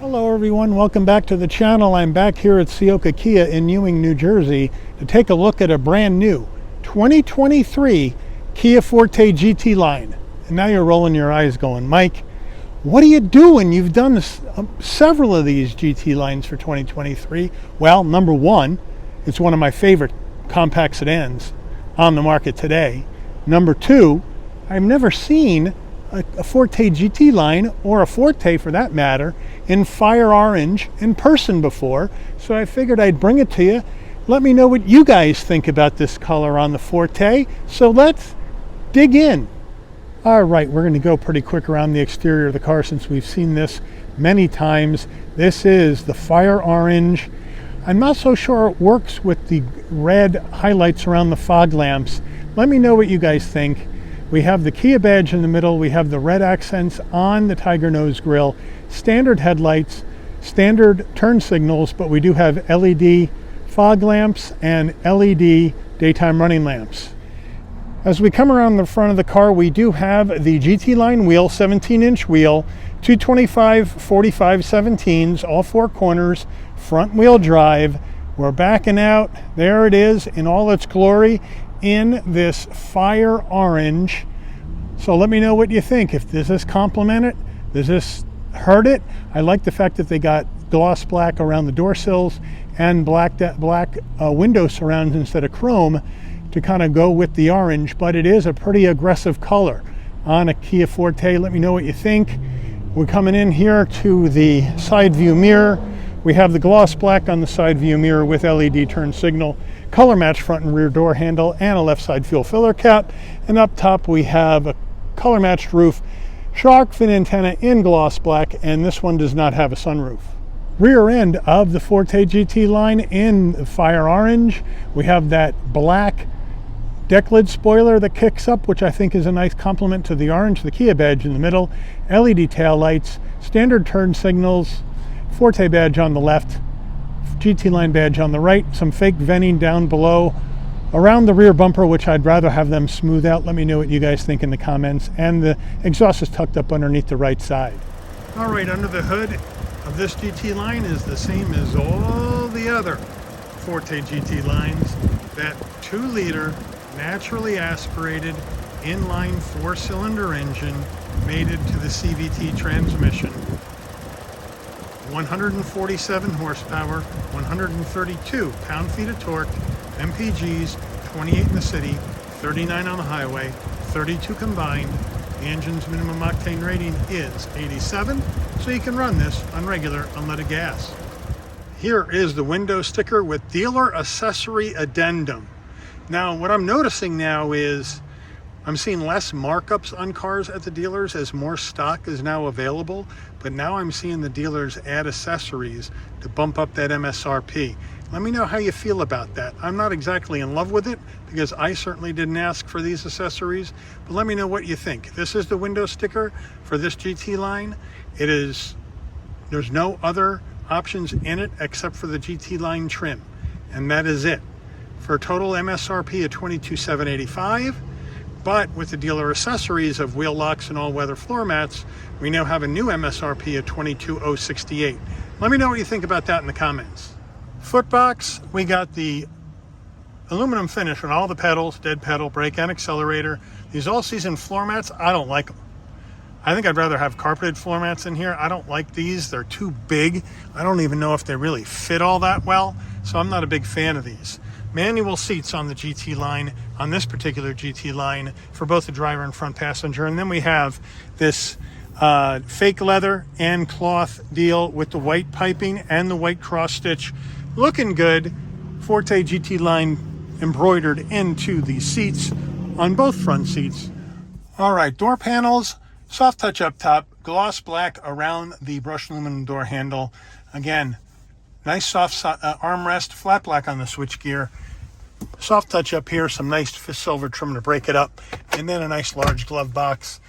Hello everyone, welcome back to the channel. I'm back here at Ciocca Kia in Ewing, New Jersey to take a look at a brand new 2023 Kia Forte GT Line. And now you're rolling your eyes going, Mike, what are you doing? You've done several of these GT lines for 2023. Well, number one, it's one of my favorite compact sedans on the market today. Number two, I've never seen a Forte GT line, or a Forte for that matter, in fire orange in person before, so I figured I'd bring it to you. Let me know what you guys think about this color on the Forte. So let's dig in. All right, we're going to go pretty quick around the exterior of the car since we've seen this many times. This is the fire orange. I'm not so sure it works with the red highlights around the fog lamps. Let me know what you guys think. We have the Kia badge in the middle. We have the red accents on the Tiger Nose grille, standard headlights, standard turn signals, but we do have LED fog lamps and LED daytime running lamps. As we come around the front of the car, we do have the GT Line wheel, 17-inch wheel, 225 45 17s, all four corners, front wheel drive. We're backing out. There it is in all its glory, in this fire orange. So let me know what you think. If does this complement it? Does this hurt it? I like the fact that they got gloss black around the door sills and black window surrounds instead of chrome to kind of go with the orange, but it is a pretty aggressive color on a Kia Forte. Let me know what you think. We're coming in here to the side view mirror. We have the gloss black on the side view mirror with LED turn signal, color match front and rear door handle, and a left side fuel filler cap. And up top we have a color matched roof, shark fin antenna in gloss black, and this one does not have a sunroof. Rear end of the Forte GT Line in fire orange. We have that black deck lid spoiler that kicks up, which I think is a nice complement to the orange, the Kia badge in the middle, LED tail lights, standard turn signals, Forte badge on the left, GT Line badge on the right, some fake venting down below around the rear bumper, which I'd rather have them smooth out. Let me know what you guys think in the comments. And the exhaust is tucked up underneath the right side. All right, under the hood of this GT Line is the same as all the other Forte GT lines. That 2-liter naturally aspirated inline 4-cylinder engine mated to the CVT transmission. 147 horsepower, 132 pound-feet of torque, MPGs, 28 in the city, 39 on the highway, 32 combined. The engine's minimum octane rating is 87, so you can run this on regular unleaded gas. Here is the window sticker with dealer accessory addendum. Now, what I'm noticing now is I'm seeing less markups on cars at the dealers as more stock is now available, but now I'm seeing the dealers add accessories to bump up that MSRP. Let me know how you feel about that. I'm not exactly in love with it because I certainly didn't ask for these accessories, but let me know what you think. This is the window sticker for this GT Line. There's no other options in it except for the GT Line trim, and that is it. For a total MSRP of $22,785. But with the dealer accessories of wheel locks and all-weather floor mats, we now have a new MSRP of $22,068. Let me know what you think about that in the comments. Footbox, we got the aluminum finish on all the pedals, dead pedal, brake, and accelerator. These all-season floor mats, I don't like them. I think I'd rather have carpeted floor mats in here. I don't like these. They're too big. I don't even know if they really fit all that well, so I'm not a big fan of these. Manual seats on the GT Line, on this particular GT Line, for both the driver and front passenger. And then we have this fake leather and cloth deal with the white piping and the white cross stitch. Looking good. Forte GT Line embroidered into the seats on both front seats. All right, door panels, soft touch up top, gloss black around the brushed aluminum door handle. Again, nice soft armrest, flat black on the switchgear. Soft touch up here, some nice silver trim to break it up, and then a nice large glove box.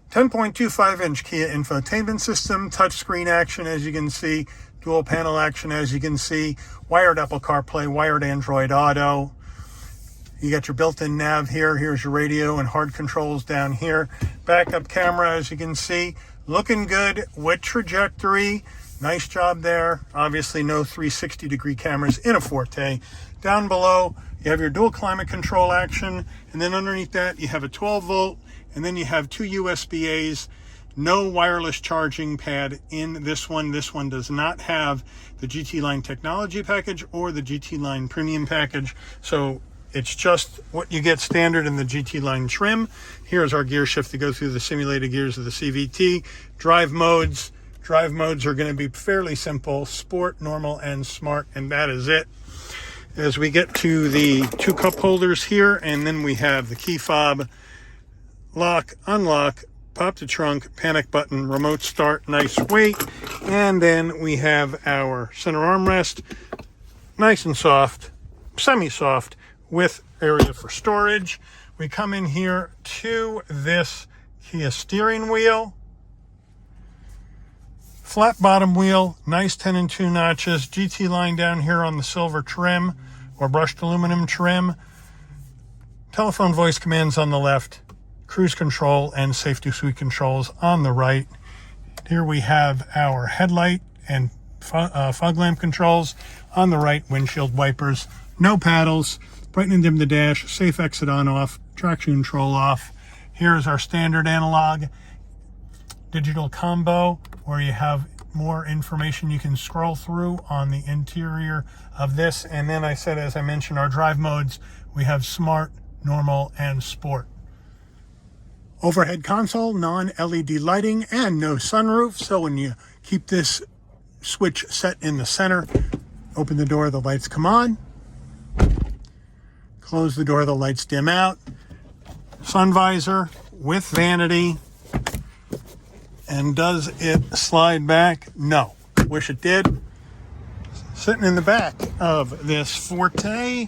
10.25-inch Kia infotainment system, touchscreen action as you can see, dual panel action as you can see, wired Apple CarPlay, wired Android Auto. You got your built-in nav here. Here's your radio and hard controls down here. Backup camera as you can see. Looking good with trajectory. Nice job there. Obviously no 360-degree cameras in a Forte. Down below, you have your dual climate control action, and then underneath that, you have a 12-volt, and then you have 2 USB-As. No wireless charging pad in this one. This one does not have the GT Line technology package or the GT Line premium package. So it's just what you get standard in the GT Line trim. Here's our gear shift to go through the simulated gears of the CVT. Drive modes. Drive modes are going to be fairly simple: sport, normal, and smart, and that is it. As we get to the 2 cup holders here, and then we have the key fob, lock, unlock, pop the trunk, panic button, remote start, nice weight. And then we have our center armrest, nice and soft, semi-soft, with area for storage. We come in here to this Kia steering wheel. Flat bottom wheel, nice 10 and 2 notches. GT Line down here on the silver trim or brushed aluminum trim. Telephone voice commands on the left. Cruise control and safety suite controls on the right. Here we have our headlight and fog lamp controls on the right. Windshield wipers, no paddles, brighten and dim the dash, safe exit on off, traction control off. Here's our standard analog digital combo, where you have more information you can scroll through on the interior of this. And then I said, as I mentioned, our drive modes, we have smart, normal, and sport. Overhead console, non-LED lighting, and no sunroof. So when you keep this switch set in the center, open the door, the lights come on. Close the door, the lights dim out. Sun visor with vanity. And does it slide back? No. Wish it did. Sitting in the back of this Forte.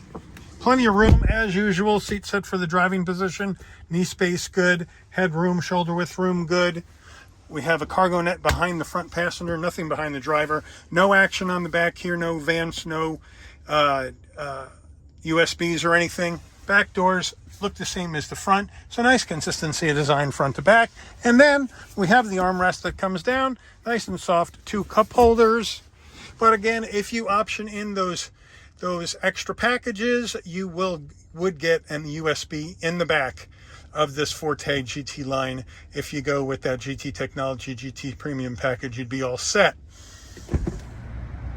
Plenty of room as usual. Seat set for the driving position. Knee space good. Headroom, shoulder width room good. We have a cargo net behind the front passenger. Nothing behind the driver. No action on the back here. No vents. No USBs or anything. Back doors look the same as the front. So nice consistency of design front to back. And then we have the armrest that comes down. Nice and soft. 2 cup holders. But again, if you option in those extra packages, you would get an USB in the back of this Forte GT Line. If you go with that GT Technology GT Premium package, you'd be all set.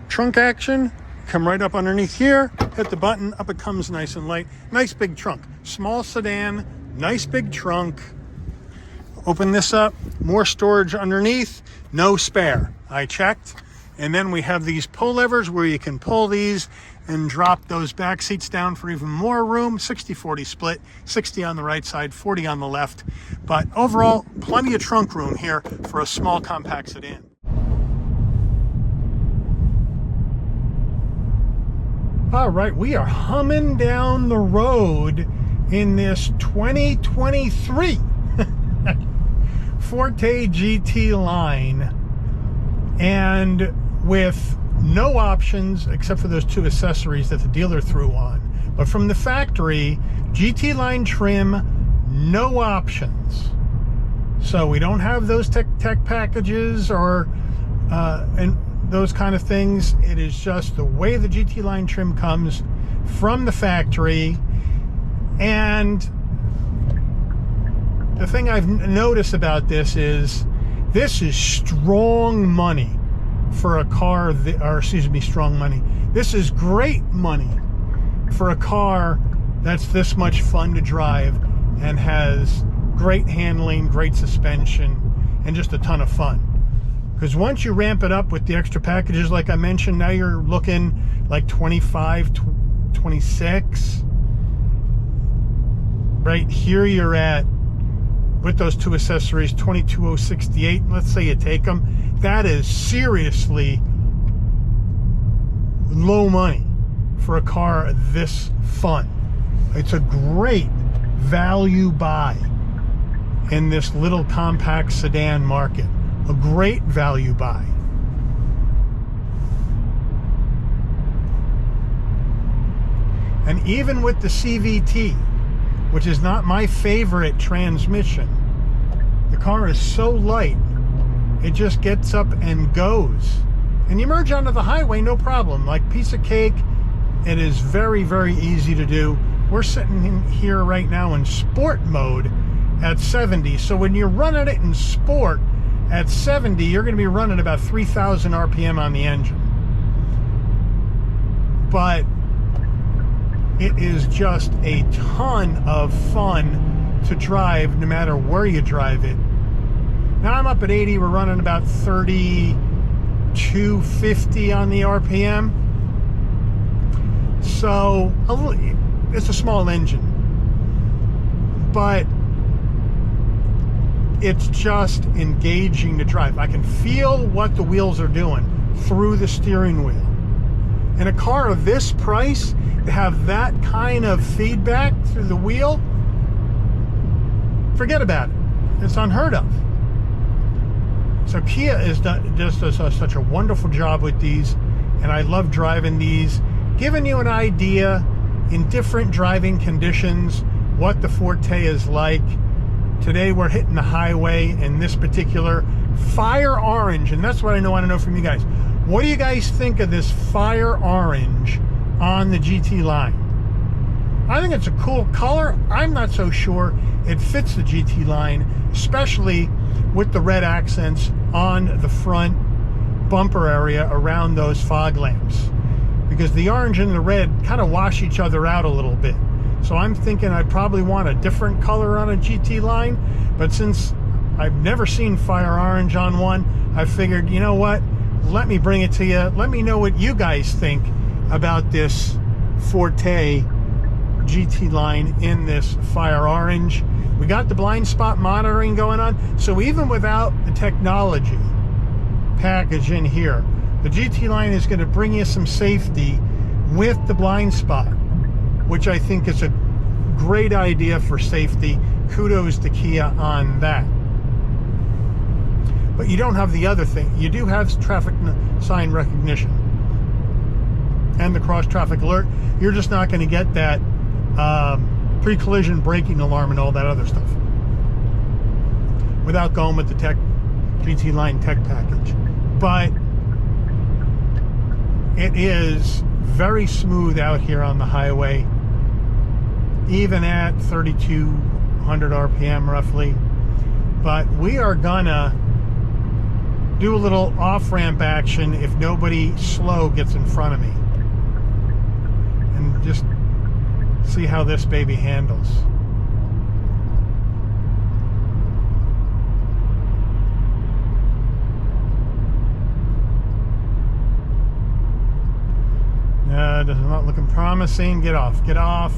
Trunk action, come right up underneath here, hit the button, up it comes nice and light. Nice big trunk, small sedan, nice big trunk. Open this up, more storage underneath, no spare, I checked. And then we have these pull levers where you can pull these and drop those back seats down for even more room. 60-40 split, 60 on the right side, 40 on the left. But overall, plenty of trunk room here for a small compact sedan. All right, we are humming down the road in this 2023 Forte GT Line, and with no options except for those 2 accessories that the dealer threw on. But from the factory, GT Line trim, no options. So we don't have those tech packages or and those kind of things. It is just the way the GT Line trim comes from the factory. And the thing I've noticed about this is strong money for a car strong money. This is great money for a car that's this much fun to drive and has great handling, great suspension, and just a ton of fun. Because once you ramp it up with the extra packages, like I mentioned, now you're looking like 25, 26. Right here you're at, with those 2 accessories, 22,068. Let's say you take them. That is seriously low money for a car this fun. It's a great value buy in this little compact sedan market. A great value buy. And even with the CVT, which is not my favorite transmission, the car is so light It just gets up and goes. And you merge onto the highway, no problem. Like piece of cake. It is very, very easy to do. We're sitting in here right now in sport mode at 70. So when you're running it in sport at 70, you're going to be running about 3,000 RPM on the engine. But it is just a ton of fun to drive no matter where you drive it. Now I'm up at 80. We're running about 3250 on the RPM. So it's a small engine, but it's just engaging to drive. I can feel what the wheels are doing through the steering wheel. In a car of this price, to have that kind of feedback through the wheel, forget about it. It's unheard of. So Kia does such a wonderful job with these, and I love driving these, giving you an idea in different driving conditions what the Forte is like. Today we're hitting the highway in this particular fire orange, and that's what I want to know from you guys. What do you guys think of this fire orange on the GT line? I think it's a cool color. I'm not so sure it fits the GT line, especially with the red accents on the front bumper area around those fog lamps, because the orange and the red kind of wash each other out a little bit. So I'm thinking I'd probably want a different color on a GT line, but since I've never seen fire orange on one, I figured, you know what, let me bring it to you. Let me know what you guys think about this Forte GT line in this fire orange. We got the blind spot monitoring going on, so even without the technology package in here, the GT line is going to bring you some safety with the blind spot, which I think is a great idea for safety. Kudos to Kia on that. But you don't have the other thing. You do have traffic sign recognition and the cross traffic alert. You're just not going to get that pre-collision braking alarm and all that other stuff without going with the GT line tech package. But it is very smooth out here on the highway, even at 3,200 RPM roughly. But we are gonna do a little off-ramp action if nobody slow gets in front of me, and just see how this baby handles. This is not looking promising. Get off, get off.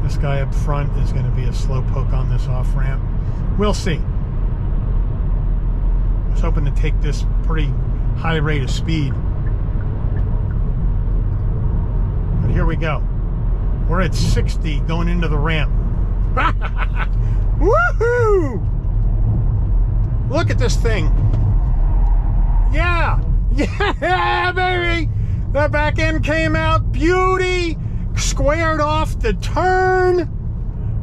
This guy up front is going to be a slow poke on this off ramp. We'll see. I was hoping to take this pretty high rate of speed, but here we go. We're at 60 going into the ramp. Woohoo! Look at this thing. Yeah, yeah, baby. The back end came out beauty, squared off the turn.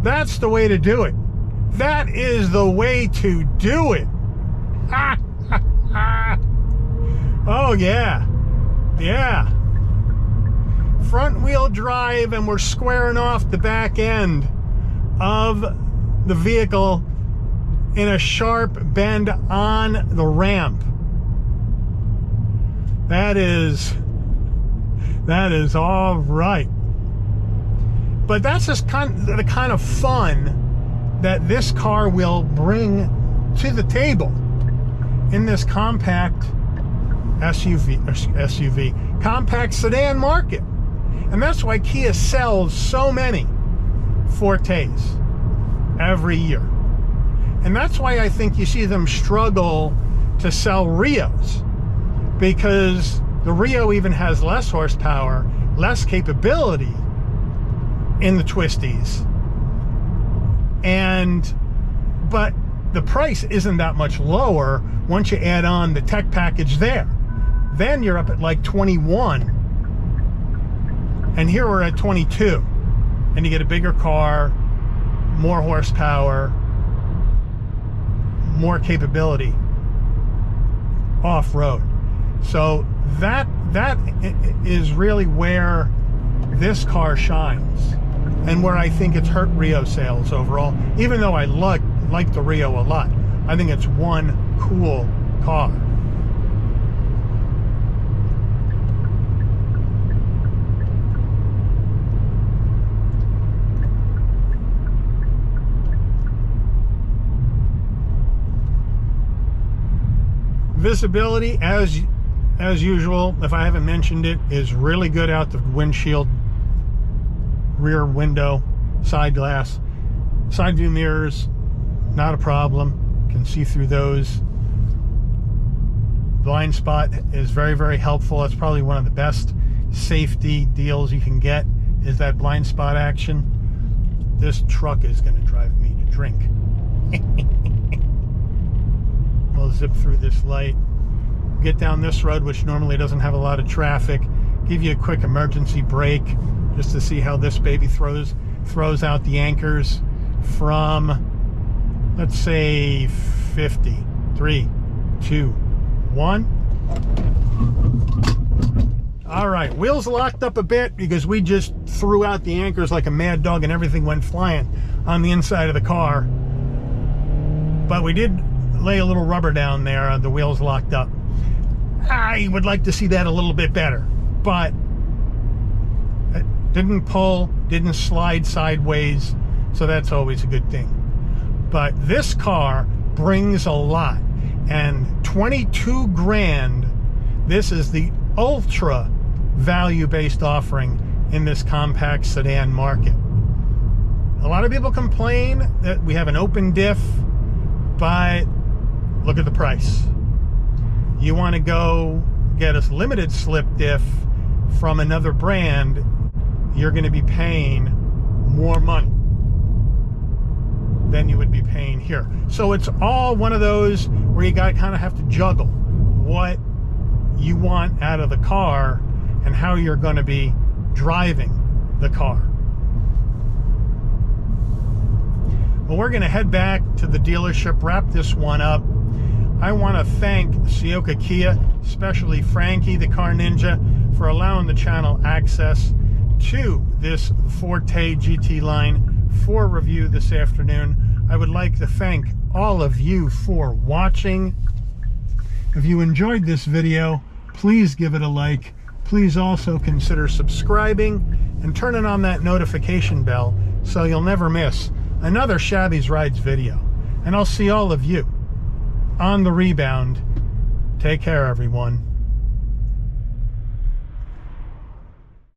That's the way to do it. That is the way to do it. Oh yeah, yeah. Front wheel drive, and we're squaring off the back end of the vehicle in a sharp bend on the ramp. That is all right. But that's just the kind of fun that this car will bring to the table in this compact SUV, compact sedan market. And that's why Kia sells so many Fortes every year. And that's why I think you see them struggle to sell Rios, because the Rio even has less horsepower, less capability in the twisties, but the price isn't that much lower once you add on the tech package there. Then you're up at like 21, and here we're at 22, and you get a bigger car, more horsepower, more capability off-road. So that is really where this car shines, and where I think it's hurt Rio sales overall. Even though I like the Rio a lot, I think it's one cool car. Visibility, as usual, if I haven't mentioned it, is really good out the windshield, rear window, side glass. Side view mirrors, not a problem. Can see through those. Blind spot is very, very helpful. It's probably one of the best safety deals you can get, is that blind spot action. This truck is going to drive me to drink. We'll zip through this light, get down this road, which normally doesn't have a lot of traffic, give you a quick emergency brake just to see how this baby throws out the anchors from, let's say, 50. 3, 2, 1. All right, wheels locked up a bit because we just threw out the anchors like a mad dog and everything went flying on the inside of the car. But we did lay a little rubber down there, the wheels locked up. I would like to see that a little bit better, but it didn't pull, didn't slide sideways, so that's always a good thing. But this car brings a lot, and 22 grand, this is the ultra value-based offering in this compact sedan market. A lot of people complain that we have an open diff, but look at the price. You want to go get a limited slip diff from another brand, you're going to be paying more money than you would be paying here. So it's all one of those where you got to kind of have to juggle what you want out of the car and how you're going to be driving the car. Well, we're going to head back to the dealership, wrap this one up. I want to thank Ciocca Kia, especially Frankie, the car ninja, for allowing the channel access to this Forte GT line for review this afternoon. I would like to thank all of you for watching. If you enjoyed this video, please give it a like. Please also consider subscribing and turning on that notification bell so you'll never miss another Shabby's Rides video. And I'll see all of you on the rebound. Take care, everyone.